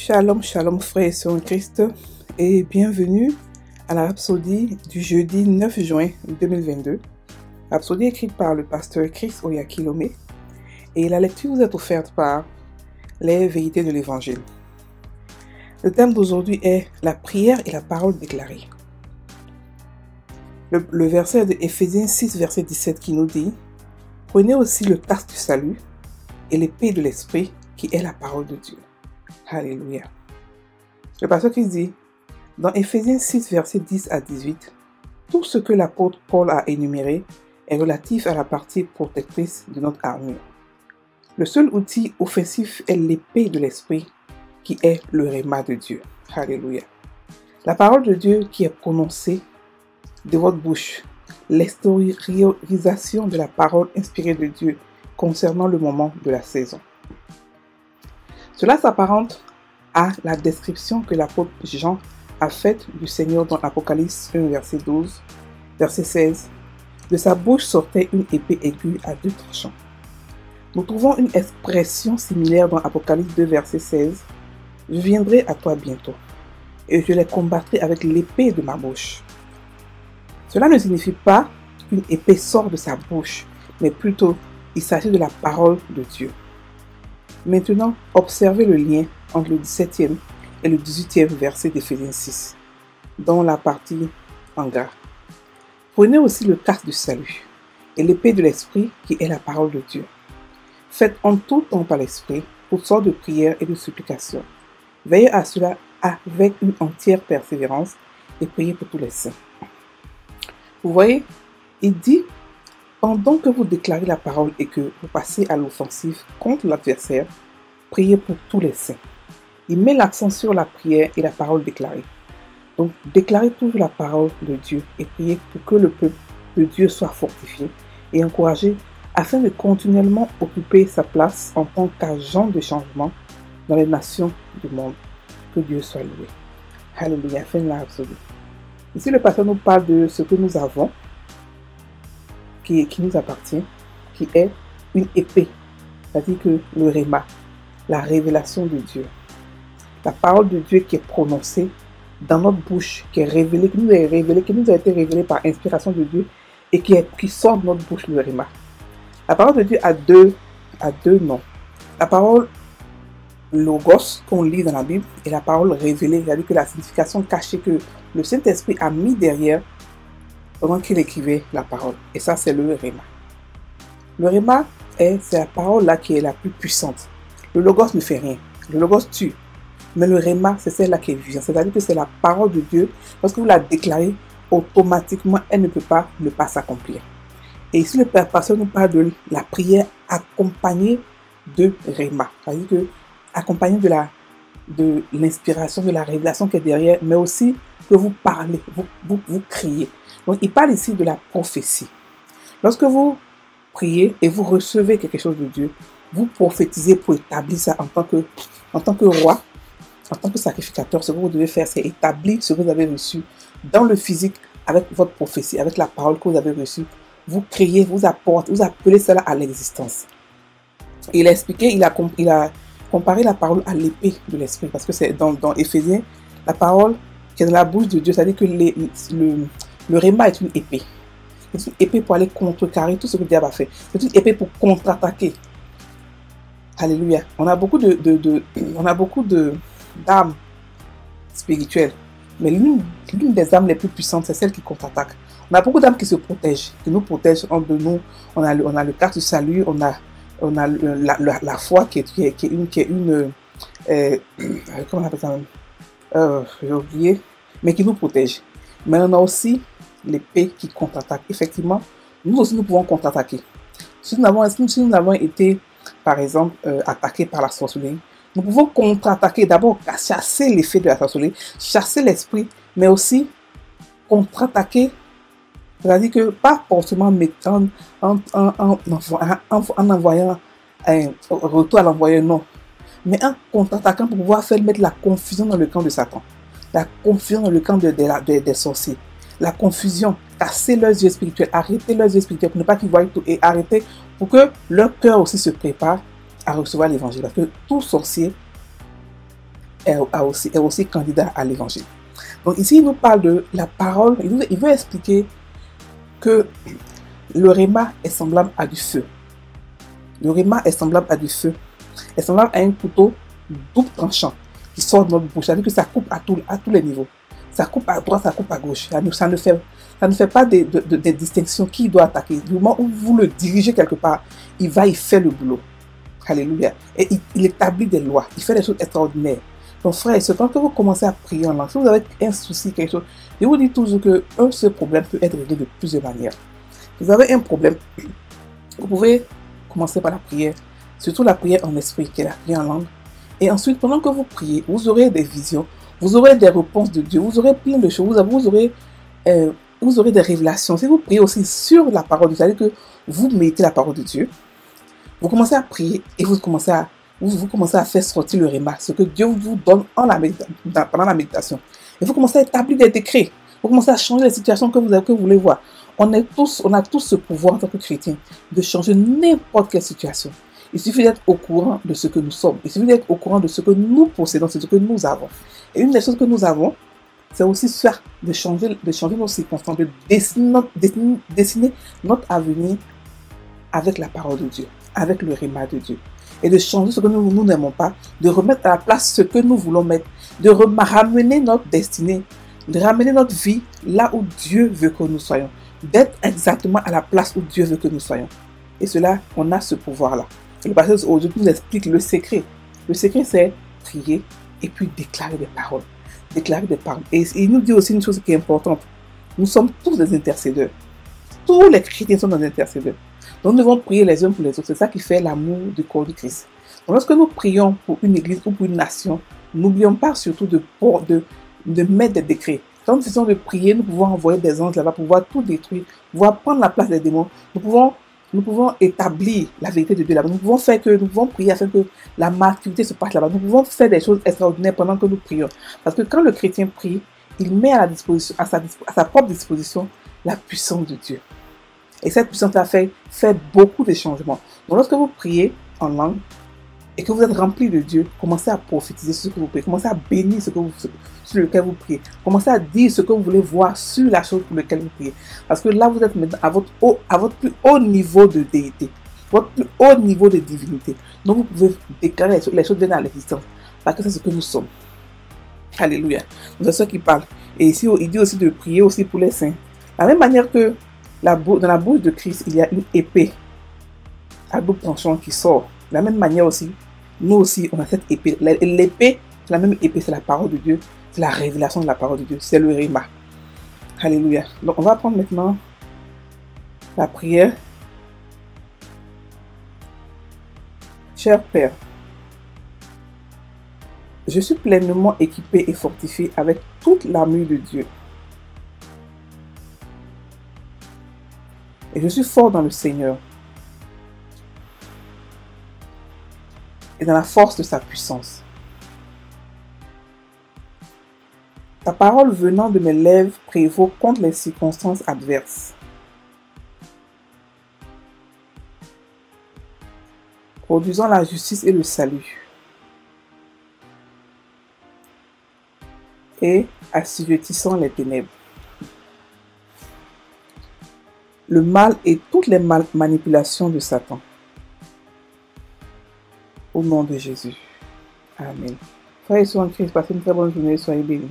Shalom, shalom frères et sœurs en Christ et bienvenue à la Rhapsodie du jeudi 9 juin 2022. Rhapsodie écrite par le pasteur Chris Oyakilome et la lecture vous est offerte par les vérités de l'évangile. Le thème d'aujourd'hui est la prière et la parole déclarée. Le verset de Éphésiens 6 verset 17 qui nous dit « Prenez aussi le casque du salut et l'épée de l'esprit qui est la parole de Dieu. » Alléluia. Le pasteur qui dit, dans Éphésiens 6, versets 10 à 18, tout ce que l'apôtre Paul a énuméré est relatif à la partie protectrice de notre armure. Le seul outil offensif est l'épée de l'esprit qui est le rhéma de Dieu. Alléluia. La parole de Dieu qui est prononcée de votre bouche, l'extériorisation de la parole inspirée de Dieu concernant le moment de la saison. Cela s'apparente à la description que l'apôtre Jean a faite du Seigneur dans Apocalypse 1, verset 12, verset 16. De sa bouche sortait une épée aiguë à deux tranchants. Nous trouvons une expression similaire dans Apocalypse 2, verset 16. Je viendrai à toi bientôt, et je les combattrai avec l'épée de ma bouche. Cela ne signifie pas qu'une épée sort de sa bouche, mais plutôt il s'agit de la parole de Dieu. Maintenant, observez le lien entre le 17e et le 18e verset d'Éphésiens 6, dans la partie en gras. Prenez aussi le casque du salut et l'épée de l'esprit qui est la parole de Dieu. Faites en tout temps par l'esprit toutes sortes de prières et de supplications. Veillez à cela avec une entière persévérance et priez pour tous les saints. Vous voyez, il dit, pendant que vous déclarez la parole et que vous passez à l'offensive contre l'adversaire, priez pour tous les saints. Il met l'accent sur la prière et la parole déclarée. Donc, déclarez toujours la parole de Dieu et priez pour que le peuple de Dieu soit fortifié et encouragé afin de continuellement occuper sa place en tant qu'agent de changement dans les nations du monde. Que Dieu soit loué. Alléluia. Fin de la Rhapsodie. Ici, le pasteur nous parle de ce que nous avons, qui nous appartient, qui est une épée, c'est-à-dire que le rhéma, la révélation de Dieu, la parole de Dieu qui est prononcée dans notre bouche, qui est révélée, qui nous a été révélée par inspiration de Dieu et qui sort de notre bouche, le rhéma. La parole de Dieu a deux noms. La parole logos qu'on lit dans la Bible et la parole révélée, c'est-à-dire que la signification cachée que le Saint-Esprit a mis derrière pendant qu'il écrivait la parole. Et ça, c'est le rhéma. Le rhéma, c'est la parole là qui est la plus puissante. Le logos ne fait rien. Le logos tue. Mais le rhéma, c'est celle-là qui est vivante. C'est-à-dire que c'est la parole de Dieu. Lorsque vous la déclarez, automatiquement, elle ne peut pas ne pas s'accomplir. Et ici, le pasteur nous parle de la prière accompagnée de rhéma. C'est-à-dire que accompagnée de l'inspiration, de la révélation qui est derrière, mais aussi que vous parlez, vous criez. Donc, il parle ici de la prophétie. Lorsque vous priez et vous recevez quelque chose de Dieu, vous prophétisez pour établir ça en tant que roi, en tant que sacrificateur. Ce que vous devez faire, c'est établir ce que vous avez reçu dans le physique avec votre prophétie, avec la parole que vous avez reçue. Vous criez, vous apportez, vous appelez cela à l'existence. Il a expliqué, il a comparé la parole à l'épée de l'esprit, parce que c'est dans Éphésiens, la parole qui est dans la bouche de Dieu, c'est-à-dire que le rhéma est une épée. C'est une épée pour aller contrecarrer tout ce que le diable a fait. C'est une épée pour contre-attaquer. Alléluia. On a beaucoup d'armes spirituelles. Mais l'une des armes les plus puissantes, c'est celle qui contre-attaque. On a beaucoup d'armes qui se protègent, qui nous protègent entre nous. On a le casque du salut, on a la foi qui est une comment on appelle ça même? J'ai oublié, mais qui nous protège. Mais on a aussi l'épée qui contre-attaque. Effectivement, nous aussi nous pouvons contre-attaquer. Si nous avons été, par exemple, attaqués par la sorcellerie, nous pouvons contre-attaquer, d'abord chasser l'effet de la sorcellerie, chasser l'esprit, mais aussi contre-attaquer, c'est-à-dire que pas forcément mettant en envoyant un retour à l'envoyeur, non, mais en contre-attaquant pour pouvoir mettre la confusion dans le camp de Satan, la confusion dans le camp des sorciers, la confusion, casser leurs yeux spirituels, arrêter leurs yeux spirituels pour ne pas qu'ils voient tout et arrêter pour que leur cœur aussi se prépare à recevoir l'évangile. Parce que tout sorcier est aussi candidat à l'évangile. Donc ici, il nous parle de la parole. Il veut expliquer que le réma est semblable à du feu. Le réma est semblable à du feu. Est semblable à un couteau double tranchant qui sort de notre bouche. C'est-à-dire que ça coupe à tous les niveaux. Ça coupe à droite, ça coupe à gauche. Ça ne fait pas des distinctions qui doit attaquer. Du moment où vous le dirigez quelque part, il fait le boulot. Alléluia. Et il établit des lois. Il fait des choses extraordinaires. Donc, frère, c'est quand vous commencez à prier en langue, si vous avez un souci, quelque chose, je vous dis toujours qu'un seul problème peut être réglé de plusieurs manières. Vous avez un problème, vous pouvez commencer par la prière, surtout la prière en esprit, qui est la prière en langue. Et ensuite, pendant que vous priez, vous aurez des visions, vous aurez des réponses de Dieu, vous aurez plein de choses, vous aurez des révélations. Si vous priez aussi sur la parole de Dieu, c'est-à-dire que vous méditez la parole de Dieu, vous commencez à prier et vous commencez à faire sortir le réma, ce que Dieu vous donne pendant la méditation. Et vous commencez à établir des décrets. Vous commencez à changer les situations que vous voulez voir. On a tous ce pouvoir en tant que chrétiens de changer n'importe quelle situation. Il suffit d'être au courant de ce que nous sommes. Il suffit d'être au courant de ce que nous possédons, de ce que nous avons. Et une des choses que nous avons, c'est aussi ça, de changer nos circonstances, de dessiner notre avenir avec la parole de Dieu, avec le réma de Dieu. Et de changer ce que nous n'aimons pas, de remettre à la place ce que nous voulons mettre, de ramener notre destinée, de ramener notre vie là où Dieu veut que nous soyons, d'être exactement à la place où Dieu veut que nous soyons. Et cela, on a ce pouvoir-là. Et le pasteur aujourd'hui nous explique le secret. Le secret, c'est prier et puis déclarer des paroles. Déclarer des paroles. Et il nous dit aussi une chose qui est importante. Nous sommes tous des intercédeurs. Tous les chrétiens sont des intercédeurs. Donc nous devons prier les uns pour les autres. C'est ça qui fait l'amour du corps du Christ. Donc lorsque nous prions pour une église ou pour une nation, n'oublions pas surtout de mettre des décrets. Quand nous faisons de prier, nous pouvons envoyer des anges là-bas pour pouvoir tout détruire, pouvoir prendre la place des démons. Nous pouvons établir la vérité de Dieu là-bas. Nous pouvons prier afin que la maturité se passe là-bas. Nous pouvons faire des choses extraordinaires pendant que nous prions. Parce que quand le chrétien prie, il met à sa propre disposition la puissance de Dieu. Et cette puissance-là fait beaucoup de changements. Donc lorsque vous priez en langue et que vous êtes rempli de Dieu, commencez à prophétiser sur ce que vous priez. Commencez à bénir sur lequel vous priez. Commencez à dire ce que vous voulez voir sur la chose pour laquelle vous priez. Parce que là, vous êtes maintenant à votre plus haut niveau de déité, votre plus haut niveau de divinité. Donc vous pouvez déclarer les choses viennent à l'existence. Parce que c'est ce que nous sommes. Alléluia. C'est ça qui parle. Et ici, il dit aussi de prier aussi pour les saints. De la même manière que dans la bouche de Christ, il y a une épée à double tranchant qui sort. De la même manière aussi, nous aussi, on a cette épée. L'épée, c'est la même épée, c'est la parole de Dieu. C'est la révélation de la parole de Dieu. C'est le réma. Alléluia. Donc, on va prendre maintenant la prière. Cher Père, je suis pleinement équipé et fortifié avec toute l'armure de Dieu. Et je suis fort dans le Seigneur et dans la force de sa puissance. Ta parole venant de mes lèvres prévaut contre les circonstances adverses. Produisant la justice et le salut. Et assujettissant les ténèbres. Le mal et toutes les manipulations de Satan. Au nom de Jésus. Amen. Frères et sœurs en Christ, passez une très bonne journée, soyez bénis.